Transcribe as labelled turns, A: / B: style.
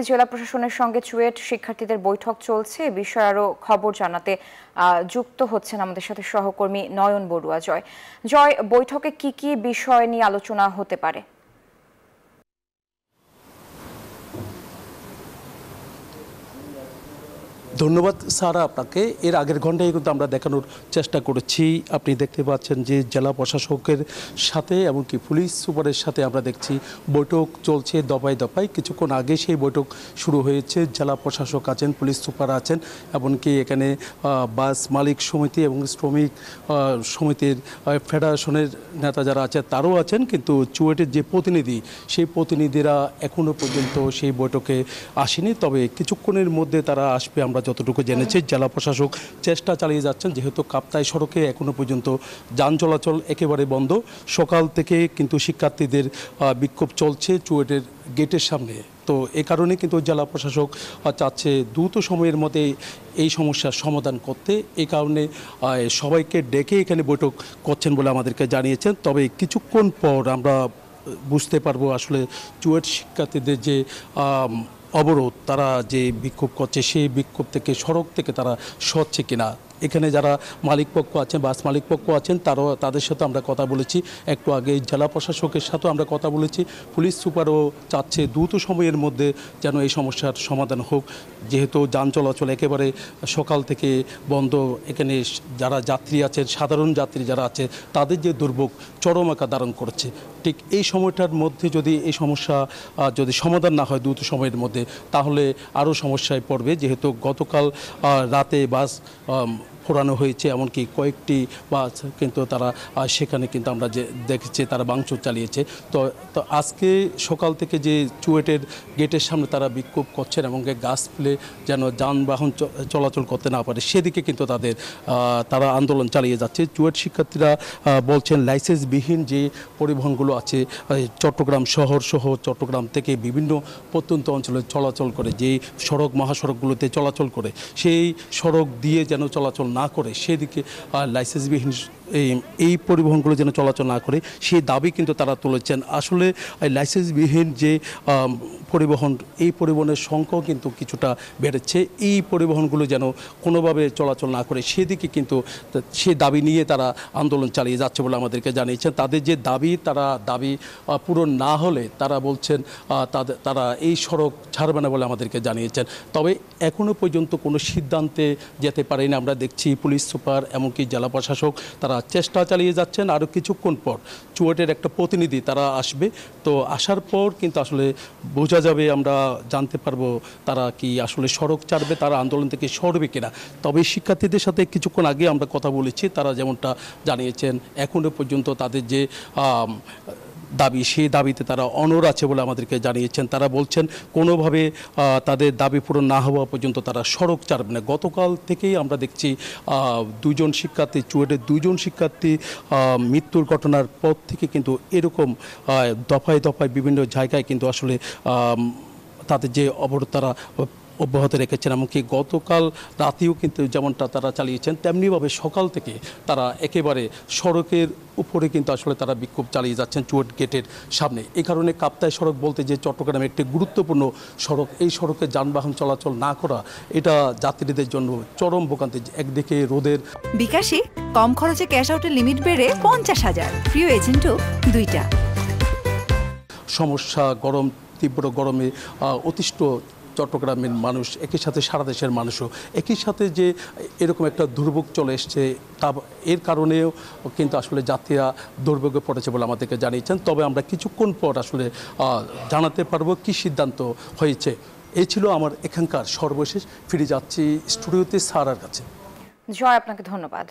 A: জেলা প্রশাসনের সঙ্গে চুয়েট শিক্ষার্থীদের বৈঠক চলছে। এ বিষয়ে আরো খবর জানাতে যুক্ত হচ্ছেন আমাদের সাথে সহকর্মী নয়ন বড়ুয়া। জয়, বৈঠকে কি কি বিষয় নিয়ে আলোচনা হতে পারে?
B: ধন্যবাদ সারা আপনাকে। এর আগের ঘন্টায় কিন্তু আমরা দেখানোর চেষ্টা করেছি। আপনি দেখতে পাচ্ছেন যে জেলা প্রশাসকের সাথে এমনকি পুলিশ সুপারের সাথে আমরা দেখছি বৈঠক চলছে দফায় দফায়। কিছুক্ষণ আগে সেই বৈঠক শুরু হয়েছে। জেলা প্রশাসক আছেন, পুলিশ সুপার আছেন, এমনকি এখানে বাস মালিক সমিতি এবং শ্রমিক সমিতির ফেডারেশনের নেতা যারা আছে তারাও আছেন। কিন্তু চুয়েটের যে প্রতিনিধি, সেই প্রতিনিধিরা এখনও পর্যন্ত সেই বৈঠকে আসেনি। তবে কিছুক্ষণের মধ্যে তারা আসবে আমরা যতটুকু জেনেছি। জেলা প্রশাসক চেষ্টা চালিয়ে যাচ্ছেন, যেহেতু কাপ্তাই সড়কে এখনও পর্যন্ত যান চলাচল একেবারে বন্ধ। সকাল থেকে কিন্তু শিক্ষার্থীদের বিক্ষোভ চলছে চুয়েটের গেটের সামনে। তো এ কারণে কিন্তু জেলা প্রশাসক চাচ্ছে দ্রুত সময়ের মধ্যে এই সমস্যার সমাধান করতে। এই কারণে সবাইকে ডেকে এখানে বৈঠক করছেন বলে আমাদেরকে জানিয়েছেন। তবে কিছুক্ষণ পর আমরা বুঝতে পারবো আসলে চুয়েট শিক্ষার্থীদের যে অবরোধ, তারা যে বিক্ষোভ করছে সেই বিক্ষোভ থেকে সড়ক থেকে তারা সরছে কিনা। এখানে যারা মালিকপক্ষ আছেন, বাস মালিকপক্ষ আছেন, তাদের সাথে আমরা কথা বলেছি। একটু আগে জেলা প্রশাসকের সাথেও আমরা কথা বলেছি। পুলিশ সুপারও চাচ্ছে দ্রুত সময়ের মধ্যে যেন এই সমস্যার সমাধান হোক, যেহেতু যান চলাচল একেবারে সকাল থেকে বন্ধ। এখানে যারা যাত্রী আছেন, সাধারণ যাত্রী যারা আছে, তাদের যে দুর্ভোগ চরম আকার ধারণ করেছে। ঠিক এই সময়টার মধ্যে যদি এই সমস্যা যদি সমাধান না হয় দ্রুত সময়ের মধ্যে, তাহলে আরও সমস্যায় পড়বে। যেহেতু গতকাল রাতে বাস পোড়ানো হয়েছে, এমনকি কয়েকটি বাস কিন্তু তারা সেখানে কিন্তু আমরা যে দেখেছি তারা ভাঙচুর চালিয়েছে। তো আজকে সকাল থেকে যে চুয়েটের গেটের সামনে তারা বিক্ষোভ করছেন এবং গাছ ফেলে যেন যানবাহন চলাচল করতে না পারে, সেদিকে কিন্তু তারা আন্দোলন চালিয়ে যাচ্ছে। চুয়েট শিক্ষার্থীরা বলছেন লাইসেন্সবিহীন যে পরিবহনগুলো আছে চট্টগ্রাম শহর সহ চট্টগ্রাম থেকে বিভিন্ন প্রত্যন্ত অঞ্চলে চলাচল করে, যে সড়ক মহাসড়কগুলোতে চলাচল করে, সেই সড়ক দিয়ে যেন চলাচল না করে, সেদিকে লাইসেন্সবিহীন এই পরিবহনগুলো যেন চলাচল না করে সেই দাবি কিন্তু তারা তুলেছেন। আসলে লাইসেন্সবিহীন যে পরিবহন, এই পরিবহনের সংখ্যাও কিন্তু কিছুটা বেড়েছে। এই পরিবহনগুলো যেন কোনোভাবে চলাচল না করে সেদিকে কিন্তু সে দাবি নিয়ে তারা আন্দোলন চালিয়ে যাচ্ছে বলে আমাদেরকে জানিয়েছেন। তাদের যে দাবি পূরণ না হলে তারা বলছেন তারা এই সড়ক ছাড়বে না বলে আমাদেরকে জানিয়েছেন। তবে এখনও পর্যন্ত কোনো সিদ্ধান্তে যেতে পারেনি। আমরা দেখছি পুলিশ সুপার এমনকি জেলা প্রশাসক তারা চেষ্টা চালিয়ে যাচ্ছেন। আরও কিছুক্ষণ পর চুয়েটের একটা প্রতিনিধি তারা আসবে। তো আসার পর কিন্তু আসলে বোঝা যাবে, আমরা জানতে পারবো তারা কি আসলে সড়ক ছাড়বে, তারা আন্দোলন থেকে সরবে কিনা। তবে শিক্ষার্থীদের সাথে কিছুক্ষণ আগে আমরা কথা বলেছি, তারা যেমনটা জানিয়েছেন এখনও পর্যন্ত তাদের যে দাবি, সেই দাবিতে তারা অনড় আছে বলে আমাদেরকে জানিয়েছেন। তারা বলছেন কোনোভাবে তাদের দাবি পূরণ না হওয়া পর্যন্ত তারা সড়ক ছাড়বে না। গতকাল থেকেই আমরা দেখছি চুয়েটের দুইজন শিক্ষার্থী মৃত্যুর ঘটনার পর থেকে কিন্তু এরকম দফায় দফায় বিভিন্ন জায়গায় কিন্তু আসলে তাদের যে অবরোধ তারা অব্যাহত রেখেছেন। এমনকি গতকাল রাতেও কিন্তু যেমনটা তারা চালিয়েছেন, তেমনিভাবে সকাল থেকে তারা একেবারে সড়কের উপরে কিন্তু আসলে তারা বিক্ষোভ চালিয়ে যাচ্ছেন চুয়েট গেটের সামনে। এই কারণে কাপ্তাই সড়ক বলতে যে চট্টগ্রামের একটি গুরুত্বপূর্ণ সড়ক, এই সড়কে যানবাহন চলাচল না করা এটা যাত্রীদের জন্য চরম ভোগান্তি। একদিকে রোদের
C: বিকাশে কম খরচে ক্যাশ আউটের লিমিট বেড়ে 50,000, প্রিয় এজেন্টও 2টা।
B: সমস্যা, তীব্র গরমে অতিষ্ঠ চট্টগ্রামের মানুষ, একই সাথে সারা দেশের মানুষও, একই সাথে যে এরকম একটা দুর্ভোগ চলে এসছে, এর কারণেও কিন্তু আসলে যাত্রীরা দুর্ভোগে পড়েছে বলে আমাদেরকে জানিয়েছেন। তবে আমরা কিছুক্ষণ পর আসলে জানাতে পারবো কি সিদ্ধান্ত হয়েছে। এই ছিল আমার এখানকার সর্বশেষ। ফিরে যাচ্ছি স্টুডিওতে সারার কাছে।
A: জয়, আপনাকে ধন্যবাদ।